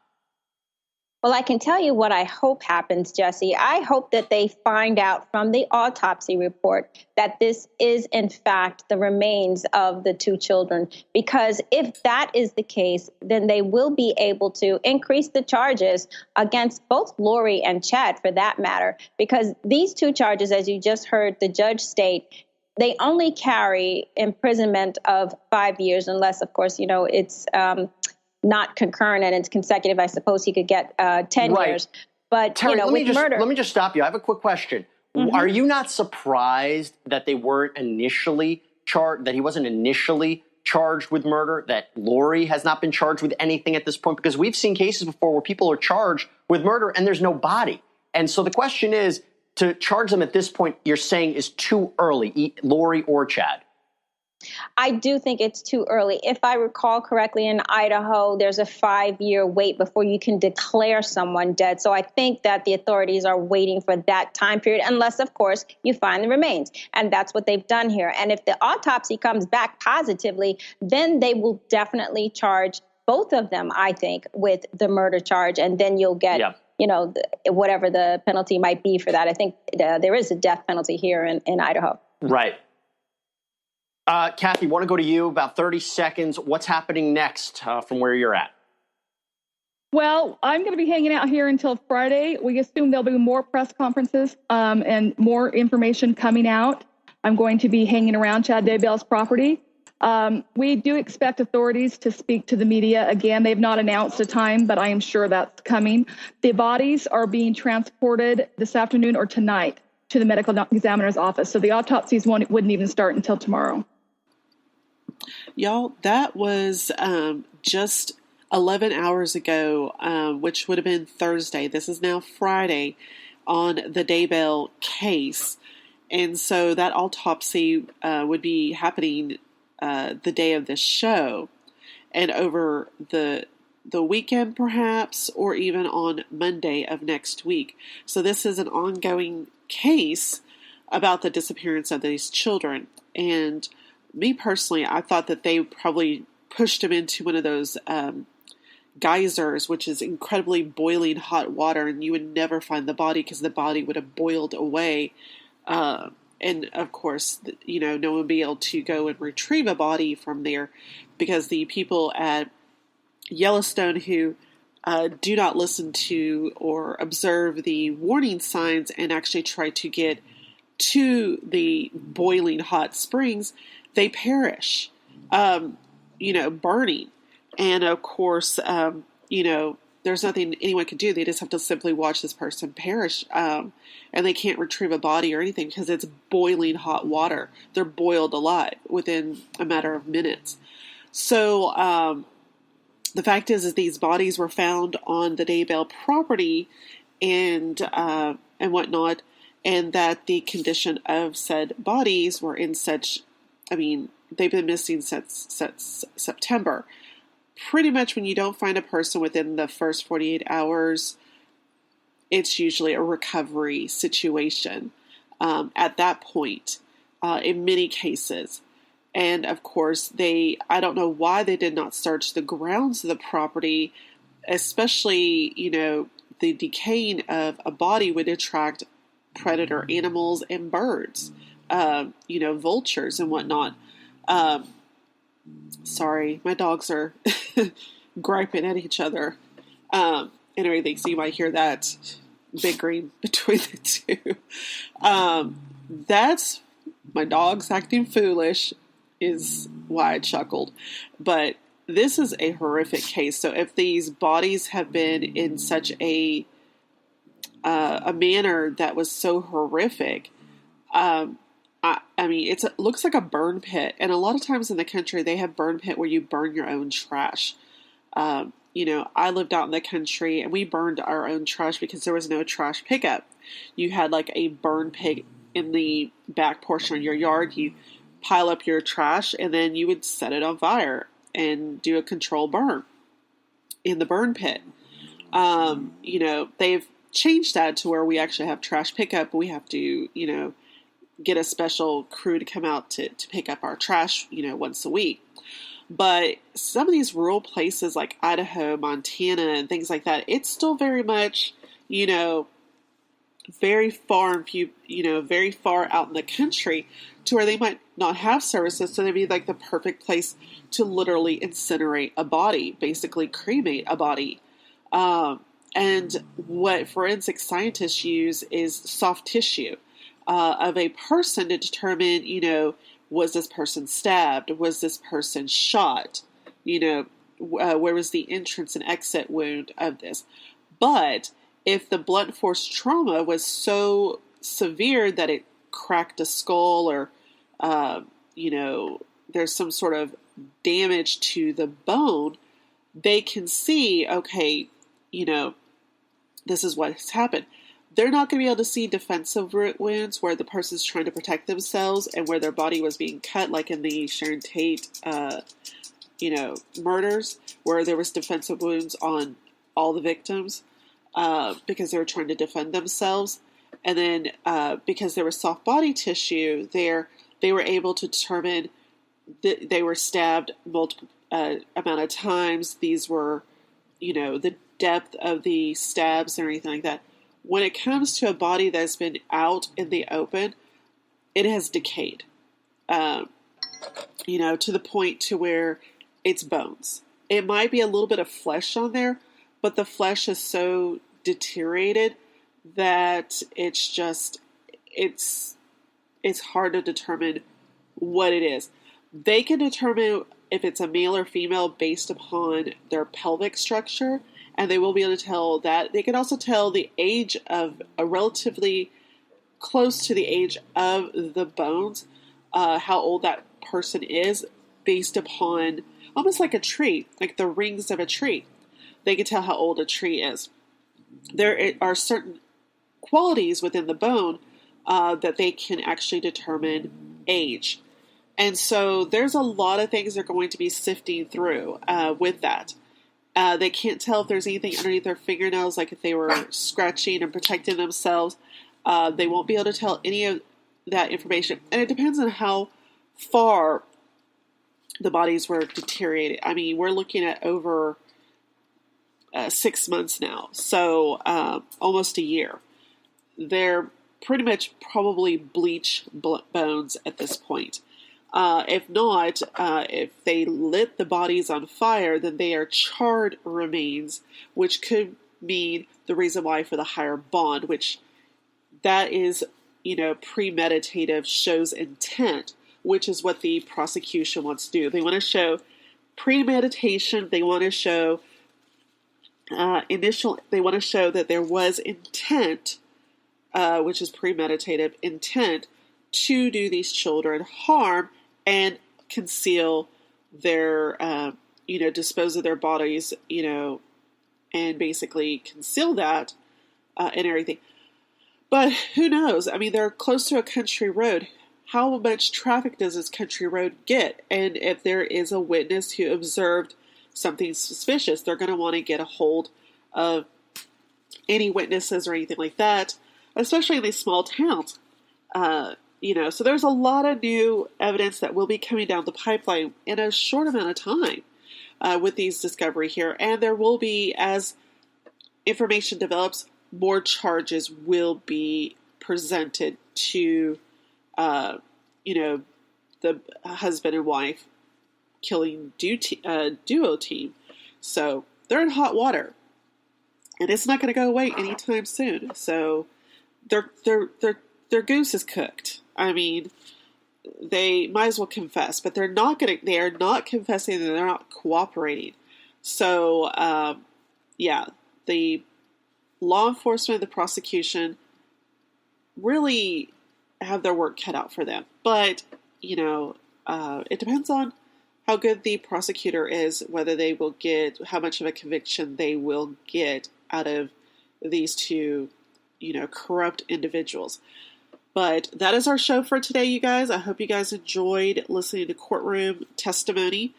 Well, I can tell you what I hope happens, Jesse. I hope that they find out from the autopsy report that this is, in fact, the remains of the two children. Because if that is the case, then they will be able to increase the charges against both Lori and Chad, for that matter. Because these two charges, as you just heard the judge state, they only carry imprisonment of 5 years, unless, of course, it's not concurrent and it's consecutive. I suppose he could get 10 years. But, Terry, murder. Let me just stop you. I have a quick question. Mm-hmm. Are you not surprised that they weren't initially charged, that he wasn't initially charged with murder, that Lori has not been charged with anything at this point? Because we've seen cases before where people are charged with murder and there's no body. And so the question is, to charge them at this point, you're saying is too early, Lori or Chad? I do think it's too early. If I recall correctly, in Idaho, there's a 5-year wait before you can declare someone dead. So I think that the authorities are waiting for that time period, unless, of course, you find the remains. And that's what they've done here. And if the autopsy comes back positively, then they will definitely charge both of them, I think, with the murder charge. And then you'll get, whatever the penalty might be for that. I think there is a death penalty here in Idaho. Right. Kasy, want to go to you, about 30 seconds. What's happening next from where you're at? Well, I'm going to be hanging out here until Friday. We assume there'll be more press conferences and more information coming out. I'm going to be hanging around Chad Daybell's property. We do expect authorities to speak to the media. Again, they've not announced a time, but I am sure that's coming. The bodies are being transported this afternoon or tonight to the medical examiner's office. So the autopsies wouldn't even start until tomorrow. Y'all, that was just 11 hours ago, which would have been Thursday. This is now Friday on the Daybell case. And so that autopsy would be happening the day of this show, and over the weekend perhaps, or even on Monday of next week. So this is an ongoing case about the disappearance of these children. And me personally, I thought that they probably pushed him into one of those geysers, which is incredibly boiling hot water, and you would never find the body because the body would have boiled away. And of course, no one would be able to go and retrieve a body from there, because the people at Yellowstone who do not listen to or observe the warning signs and actually try to get to the boiling hot springs, they perish, burning. And of course, there's nothing anyone can do. They just have to simply watch this person perish. And they can't retrieve a body or anything because it's boiling hot water. They're boiled alive within a matter of minutes. So the fact is these bodies were found on the Daybell property and whatnot, and that the condition of said bodies were in such, they've been missing since September. Pretty much when you don't find a person within the first 48 hours, it's usually a recovery situation at that point in many cases. And of course, I don't know why they did not search the grounds of the property, especially, the decaying of a body would attract predator animals and birds, vultures and whatnot. Sorry, my dogs are griping at each other and everything, so you might hear that bickering between the two. That's my dogs acting foolish is why I chuckled. But this is a horrific case. So if these bodies have been in such a manner that was so horrific, it looks like a burn pit. And a lot of times in the country, they have burn pit where you burn your own trash. I lived out in the country and we burned our own trash because there was no trash pickup. You had like a burn pit in the back portion of your yard. You pile up your trash and then you would set it on fire and do a controlled burn in the burn pit. They've changed that to where we actually have trash pickup. We have to, get a special crew to come out to pick up our trash, once a week. But some of these rural places like Idaho, Montana, and things like that, it's still very much, very far very far out in the country to where they might not have services. So they'd be like the perfect place to literally incinerate a body, basically cremate a body. And what forensic scientists use is soft tissue. of a person to determine, was this person stabbed? Was this person shot? Where was the entrance and exit wound of this? But if the blunt force trauma was so severe that it cracked a skull or, there's some sort of damage to the bone, they can see, okay, this is what has happened. They're not going to be able to see defensive wounds where the person's trying to protect themselves and where their body was being cut, like in the Sharon Tate, murders, where there was defensive wounds on all the victims because they were trying to defend themselves. And then because there was soft body tissue there, they were able to determine that they were stabbed multiple amount of times. These were, the depth of the stabs and anything like that. When it comes to a body that's been out in the open, it has decayed, to the point to where it's bones. It might be a little bit of flesh on there, but the flesh is so deteriorated that it's hard to determine what it is. They can determine if it's a male or female based upon their pelvic structure, and they will be able to tell that. They can also tell the age of relatively close to the age of the bones, how old that person is based upon almost like a tree, like the rings of a tree. They can tell how old a tree is. There are certain qualities within the bone that they can actually determine age. And so there's a lot of things they're going to be sifting through with that. They can't tell if there's anything underneath their fingernails, like if they were scratching and protecting themselves. They won't be able to tell any of that information. And it depends on how far the bodies were deteriorated. I mean, we're looking at over 6 months now, so almost a year. They're pretty much probably bleach bones at this point. If not, if they lit the bodies on fire, then they are charred remains, which could mean the reason why for the higher bond, which that is, premeditative, shows intent, which is what the prosecution wants to do. They want to show premeditation. They want to show they want to show that there was intent, which is premeditative intent to do these children harm and conceal their, dispose of their bodies, and basically conceal that and everything. But who knows? I mean, they're close to a country road. How much traffic does this country road get? And if there is a witness who observed something suspicious, they're going to want to get a hold of any witnesses or anything like that, especially in these small towns. So there's a lot of new evidence that will be coming down the pipeline in a short amount of time with these discovery here. And there will be, as information develops, more charges will be presented to, the husband and wife killing duo team. So they're in hot water, and it's not going to go away anytime soon. So their goose is cooked. I mean, they might as well confess, but they are not confessing, and they're not cooperating. So, the law enforcement, the prosecution really have their work cut out for them. But, it depends on how good the prosecutor is, whether they will get, how much of a conviction they will get out of these two, corrupt individuals. But that is our show for today, you guys. I hope you guys enjoyed listening to courtroom testimony,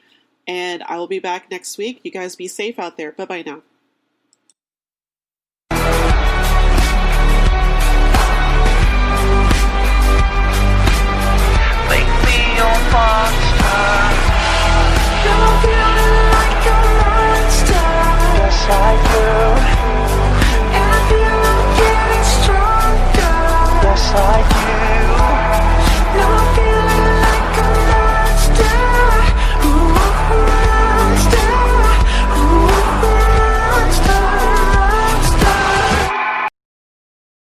and I will be back next week. You guys be safe out there. Bye-bye now.